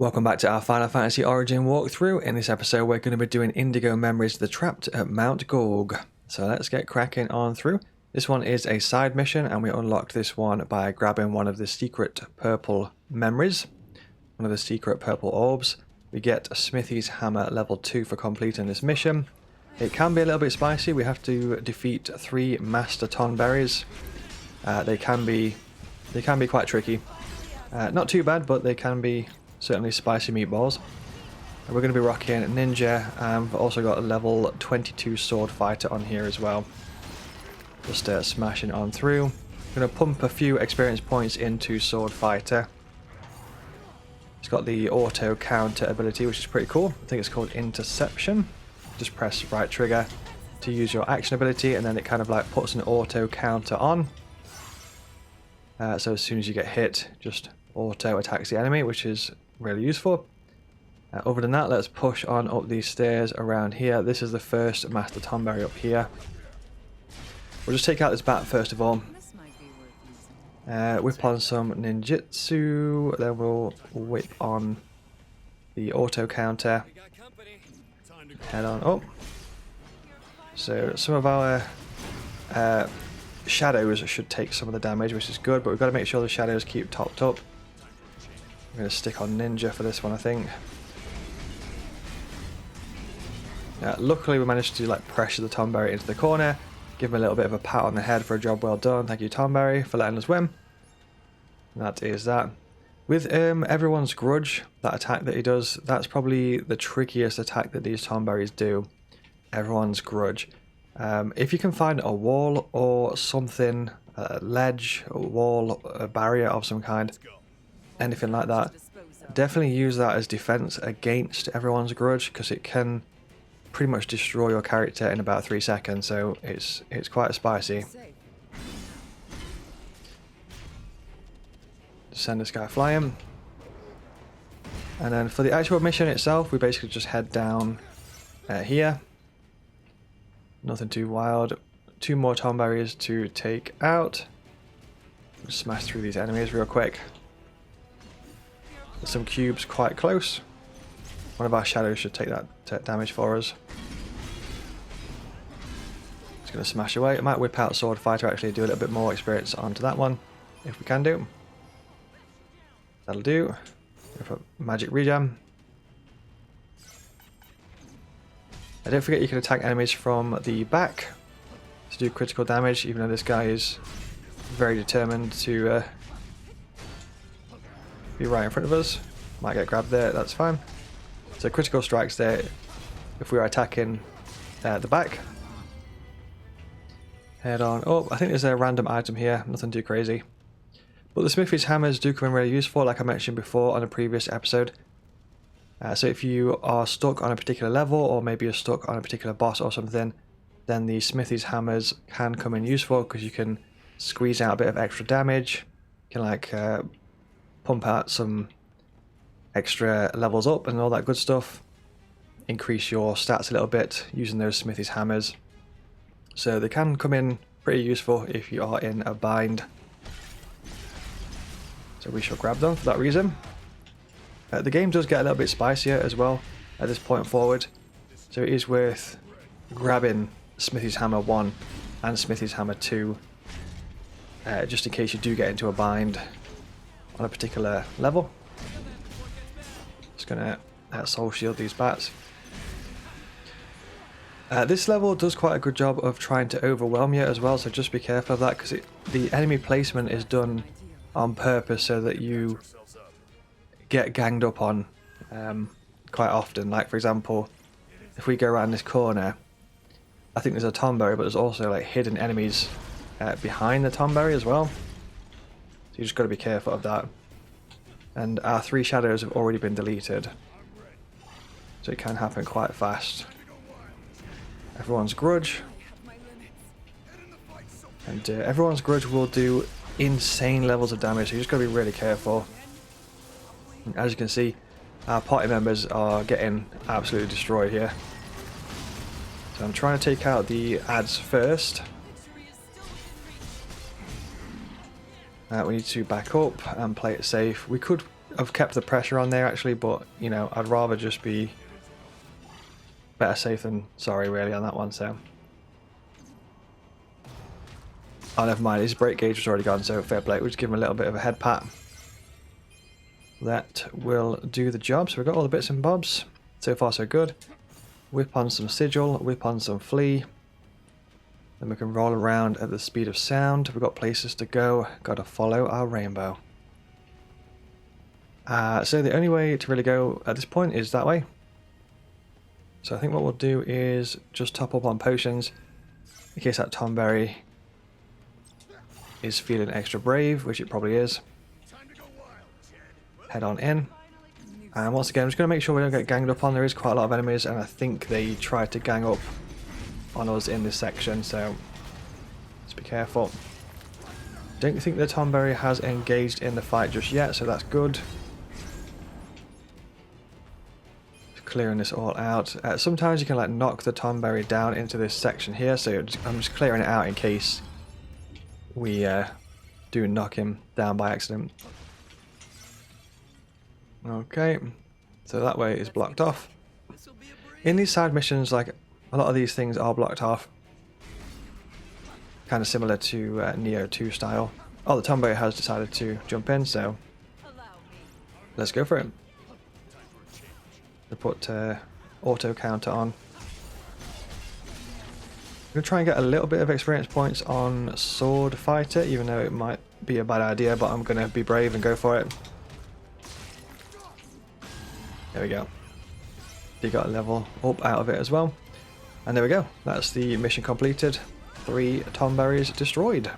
Welcome back to our Final Fantasy Origin walkthrough. In this episode we're going to be doing Indigo Memories the Trapped at Mount Gorg. So let's get cracking on through. This one is a side mission and we unlocked this one by grabbing one of the secret purple memories. One of the secret purple orbs. We get a Smithy's Hammer level 2 for completing this mission. It can be a little bit spicy. We have to defeat 3 Master Tonberries. They can be quite tricky. Not too bad, but they can be certainly spicy meatballs. And we're going to be rocking Ninja, and we've also got a level 22 Sword Fighter on here as well. Just smashing on through. I'm going to pump a few experience points into Sword Fighter. It's got the auto counter ability, which is pretty cool. I think it's called Interception. Just press right trigger to use your action ability, and then it kind of like puts an auto counter on. So as soon as you get hit, just auto attacks the enemy, which is really useful. Other than that, let's push on up these stairs around here. This is the first Master Tonberry up here. We'll just take out this bat first of all. Whip on some ninjutsu, then we'll whip on the auto counter. Head on up. So some of our shadows should take some of the damage, which is good, but we've got to make sure the shadows keep topped up. I'm going to stick on Ninja for this one, I think. Luckily we managed to like pressure the Tonberry into the corner, give him a little bit of a pat on the head for a job well done. Thank you, Tonberry, for letting us win. And that is that. With Everyone's Grudge, that attack that he does, that's probably the trickiest attack that these Tonberries do. Everyone's Grudge. If you can find a wall or something, a ledge, a wall, a barrier of some kind, anything like that, definitely use that as defense against Everyone's Grudge, because it can pretty much destroy your character in about 3 seconds, so it's quite spicy. Send this guy flying. And then for the actual mission itself, we basically just head down here. Nothing too wild. 2 more Tonberries to take out. Just smash through these enemies real quick. There's some cubes quite close. One of our shadows should take that damage for us. Just going to smash away. I might whip out Sword Fighter, actually do a little bit more experience onto that one, if we can do. That'll do. Go for Magic Rejam. And don't forget you can attack enemies from the back to do critical damage, even though this guy is very determined to be right in front of us. Might get grabbed there, that's fine. So critical strikes there if we are attacking the back. Head on up. I think there's a random item here, nothing too crazy. But the Smithy's Hammers do come in really useful, like I mentioned before on a previous episode. So if you are stuck on a particular level, or maybe you're stuck on a particular boss or something, then the Smithy's Hammers can come in useful, because you can squeeze out a bit of extra damage. You can like pump out some extra levels up and all that good stuff. Increase your stats a little bit using those Smithy's Hammers. So they can come in pretty useful if you are in a bind. So we shall grab them for that reason. The game does get a little bit spicier as well at this point forward. So it is worth grabbing Smithy's Hammer 1 and Smithy's Hammer 2. Just in case you do get into a bind on a particular level. Just gonna soul shield these bats. This level does quite a good job of trying to overwhelm you as well, so just be careful of that, because the enemy placement is done on purpose so that you get ganged up on quite often. Like for example, if we go around this corner, I think there's a Tonberry, but there's also like hidden enemies behind the Tonberry as well. So you just got to be careful of that. And our 3 shadows have already been deleted, so it can happen quite fast. Everyone's Grudge. And Everyone's Grudge will do insane levels of damage, so you just got to be really careful. And as you can see, our party members are getting absolutely destroyed here. So I'm trying to take out the ads first. We need to back up and play it safe. We could I've kept the pressure on there actually, but you know, I'd rather just be better safe than sorry really on that one. So, oh, never mind. His brake gauge was already gone, so fair play. We'll just give him a little bit of a head pat. That will do the job. So we've got all the bits and bobs. So far, so good. Whip on some sigil. Whip on some flea. Then we can roll around at the speed of sound. We've got places to go. Got to follow our rainbow. So the only way to really go at this point is that way. So I think what we'll do is just top up on potions in case that Tomberry is feeling extra brave, which it probably is. Head on in. And once again, I'm just going to make sure we don't get ganged up on. There is quite a lot of enemies, and I think they tried to gang up on us in this section, so let's be careful. Don't think the Tomberry has engaged in the fight just yet, so that's good. Clearing this all out. Sometimes you can like knock the Tomberry down into this section here, so I'm just clearing it out in case we do knock him down by accident. Okay, so that way is blocked off. In these side missions, like a lot of these things are blocked off, kind of similar to Neo 2 style. Oh, the Tomberry has decided to jump in, so let's go for it. To put auto counter on. I'm going to try and get a little bit of experience points on sword fighter, even though it might be a bad idea, but I'm going to be brave and go for it. There we go. You got a level up out of it as well. And there we go. That's the mission completed. 3 Tomberries destroyed.